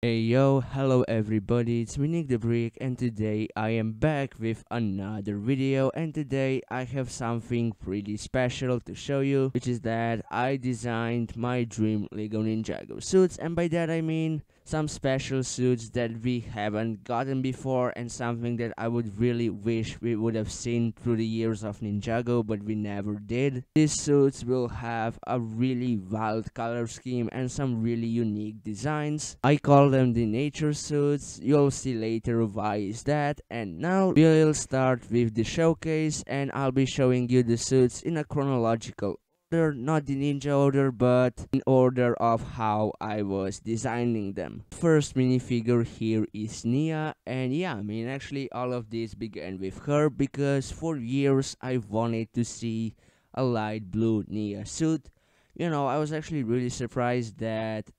Hey yo, hello everybody, it's me Nick the Brick, and today I am back with another video, and today I have something pretty special to show you, which is that I designed my dream Lego Ninjago suits, and by that I mean some special suits that we haven't gotten before, and something that I would really wish we would have seen through the years of Ninjago, but we never did. These suits will have a really wild color scheme and some really unique designs. I call them the nature suits. You'll see later why is that. And now we'll start with the showcase, and I'll be showing you the suits in a chronological order, not the ninja order, but in order of how I was designing them. First minifigure here is Nia, and yeah, actually all of this began with her because for years I wanted to see a light blue Nia suit. I was actually really surprised that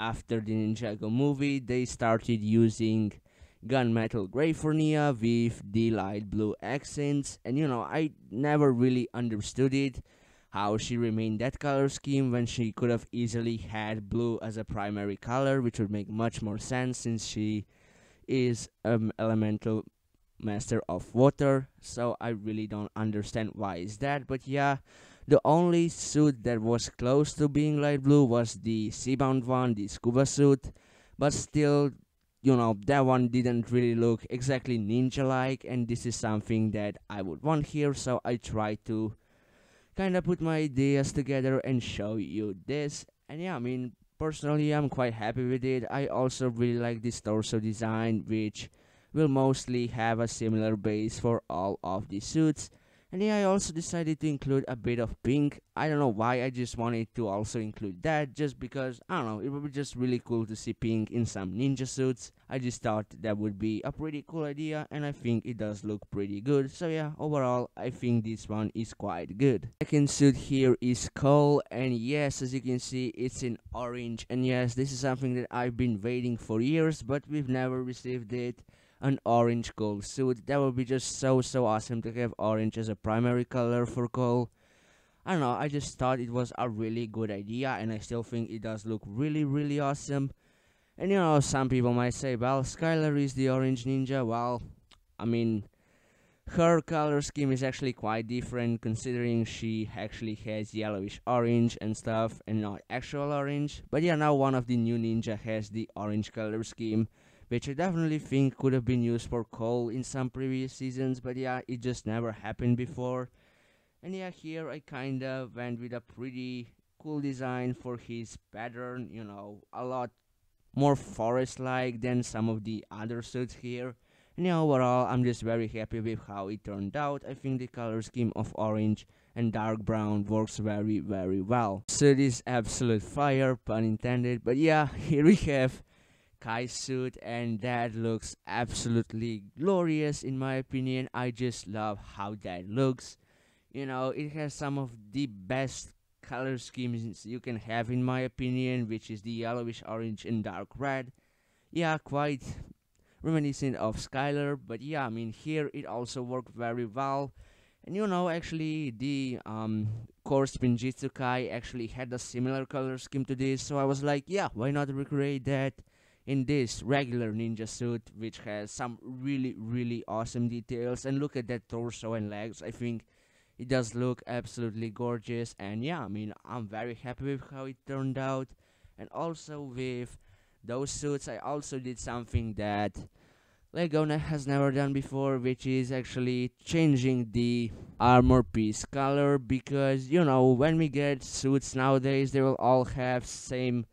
after the Ninjago movie, they started using gunmetal gray for Nia with the light blue accents, and I never really understood it. How she remained that color scheme when she could have easily had blue as a primary color, which would make much more sense since she is elemental master of water. So I really don't understand why is that, but yeah, the only suit that was close to being light blue was the Seabound one, the scuba suit, but still, that one didn't really look exactly ninja like, and this is something that I would want here, so I tried to kind of put my ideas together and show you this. And yeah, personally, I'm quite happy with it. I also really like this torso design, which will mostly have a similar base for all of the suits. And yeah, I also decided to include a bit of pink. I don't know why, I just wanted to also include that, just because, I don't know, it would be just really cool to see pink in some ninja suits. I just thought that would be a pretty cool idea, and I think it does look pretty good. So yeah, overall, I think this one is quite good. Second suit here is Cole, and yes, as you can see, it's in orange. And yes, this is something that I've been waiting for years, but we've never received it, an orange gold suit. That would be just so awesome to have orange as a primary color for Cole. I don't know, I just thought it was a really good idea, and I still think it does look really awesome. And some people might say, well, Skylar is the orange ninja. Well, I mean, her color scheme is actually quite different considering she actually has yellowish orange and stuff and not actual orange. But yeah, now one of the new ninja has the orange color scheme, which I definitely think could have been used for Cole in some previous seasons, but yeah, it just never happened before. And yeah, here I kinda went with a pretty cool design for his pattern, a lot more forest like than some of the other suits here. And yeah, overall, I'm just very happy with how it turned out. I think the color scheme of orange and dark brown works very well. Suit is absolute fire, pun intended. But yeah, here we have Kai's suit, and that looks absolutely glorious in my opinion. I just love how that looks. It has some of the best color schemes you can have in my opinion, which is the yellowish orange and dark red. Yeah, quite reminiscent of Skylar, but yeah, here it also worked very well. And actually the core Spinjitzu Kai actually had a similar color scheme to this, so I was like, yeah, why not recreate that in this regular ninja suit, which has some really awesome details. And look at that torso and legs. I think it does look absolutely gorgeous, and yeah, I'm very happy with how it turned out. And also with those suits, I also did something that has never done before, which is actually changing the armor piece color, because when we get suits nowadays, they will all have same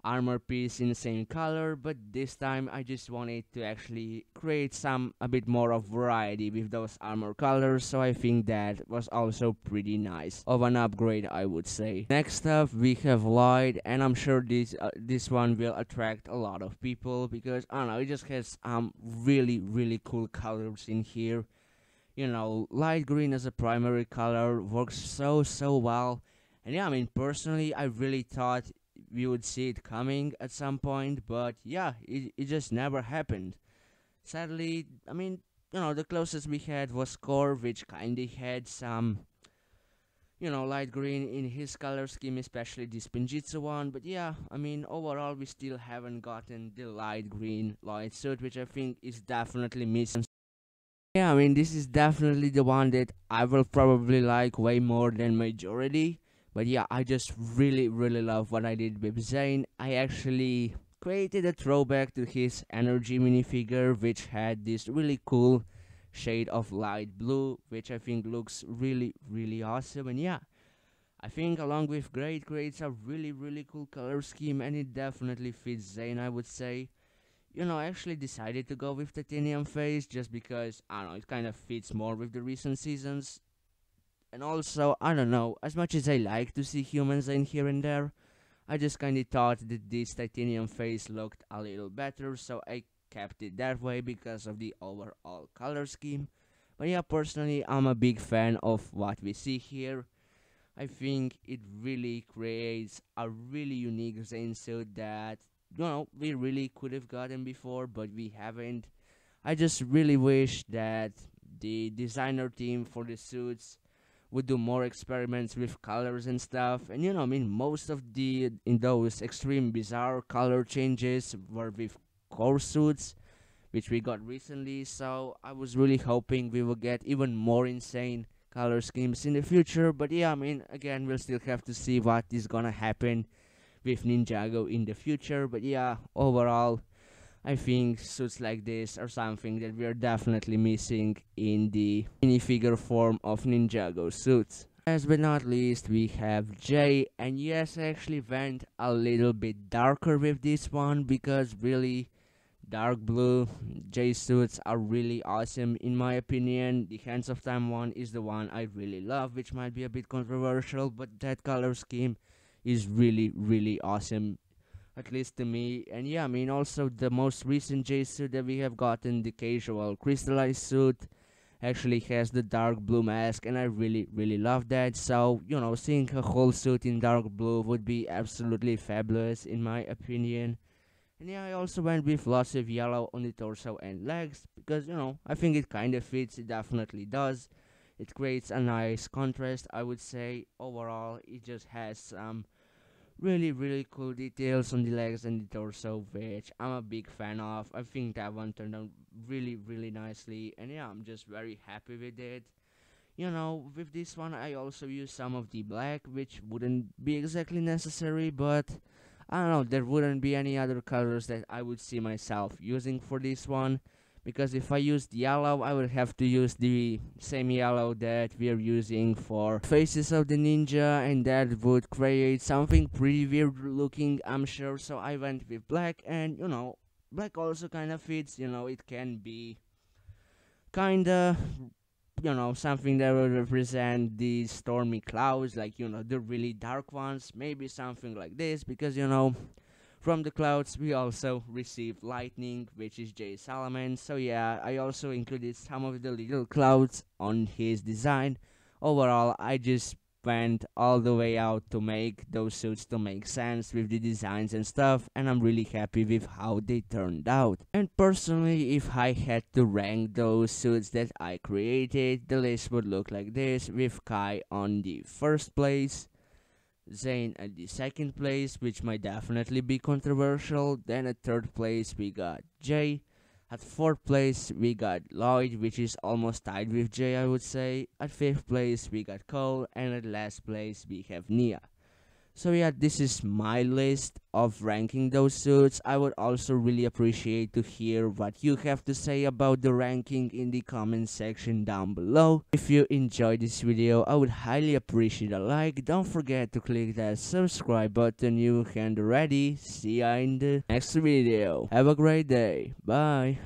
armor piece in the same color, but this time I just wanted to actually create some a bit more of variety with those armor colors, so I think that was also pretty nice of an upgrade, I would say. Next up we have Lloyd, and I'm sure this one will attract a lot of people because I don't know, it just has really cool colors in here. Light green as a primary color works so well. And yeah, personally, I really thought we would see it coming at some point, but yeah, it just never happened. Sadly, the closest we had was Core, which kinda had some light green in his color scheme, especially the Spinjitzu one. But yeah, I mean, overall, we still haven't gotten the light green light suit, which I think is definitely missing. Yeah, I mean, this is definitely the one that I will probably like way more than majority. But yeah, I just really, really love what I did with Zane. I actually created a throwback to his energy minifigure, which had this really cool shade of light blue, which I think looks really, really awesome. And yeah, I think along with Great creates a really, really cool color scheme, and it definitely fits Zane, I would say. I actually decided to go with Titanium Phase just because, I don't know, it kind of fits more with the recent seasons. And also, I don't know, as much as I like to see humans in here and there, I just kinda thought that this Titanium Phase looked a little better, so I kept it that way because of the overall color scheme. But yeah, personally, I'm a big fan of what we see here. I think it really creates a really unique Zane suit that we really could have gotten before, but we haven't. I just really wish that the designer team for the suits would do more experiments with colors and stuff. And I mean, most of the in those extreme bizarre color changes were with core suits, which we got recently. So I was really hoping we will get even more insane color schemes in the future. But yeah, I mean, again, we'll still have to see what is gonna happen with Ninjago in the future. But yeah, overall, I think suits like this are something that we are definitely missing in the minifigure form of Ninjago suits. Last but not least, we have Jay, and yes, I actually went a little bit darker with this one because really, dark blue Jay suits are really awesome in my opinion. The Hands of Time one is the one I really love, which might be a bit controversial, but that color scheme is really, really awesome, at least to me. And yeah, I mean, also the most recent J suit that we have gotten, the casual crystallized suit, actually has the dark blue mask, and I really, really love that. So, seeing a whole suit in dark blue would be absolutely fabulous, in my opinion. And yeah, I also went with lots of yellow on the torso and legs because, I think it kind of fits, it definitely does. It creates a nice contrast, I would say. Overall, it just has some really, really cool details on the legs and the torso, which I'm a big fan of. I think that one turned out really, really nicely, and yeah, I'm just very happy with it. With this one, I also used some of the black, which wouldn't be exactly necessary, but I don't know, there wouldn't be any other colors that I would see myself using for this one. Because if I used yellow, I would have to use the same yellow that we are using for Faces of the Ninja, and that would create something pretty weird looking, I'm sure. So I went with black, and black also kind of fits. It can be kinda something that will represent the stormy clouds, like the really dark ones, maybe something like this, because from the clouds we also receive lightning, which is Jay Salomon. So yeah, I also included some of the little clouds on his design. Overall, I just went all the way out to make those suits to make sense with the designs and stuff, and I'm really happy with how they turned out. And personally, if I had to rank those suits that I created, the list would look like this, with Kai on the first place, Zane at the second place, which might definitely be controversial. Then at third place we got Jay. At fourth place we got Lloyd, which is almost tied with Jay, I would say. At fifth place we got Cole, and at last place we have Nia. So yeah, this is my list of ranking those suits. I would also really appreciate to hear what you have to say about the ranking in the comment section down below. If you enjoyed this video, I would highly appreciate a like. Don't forget to click that subscribe button you can already. See ya in the next video. Have a great day. Bye.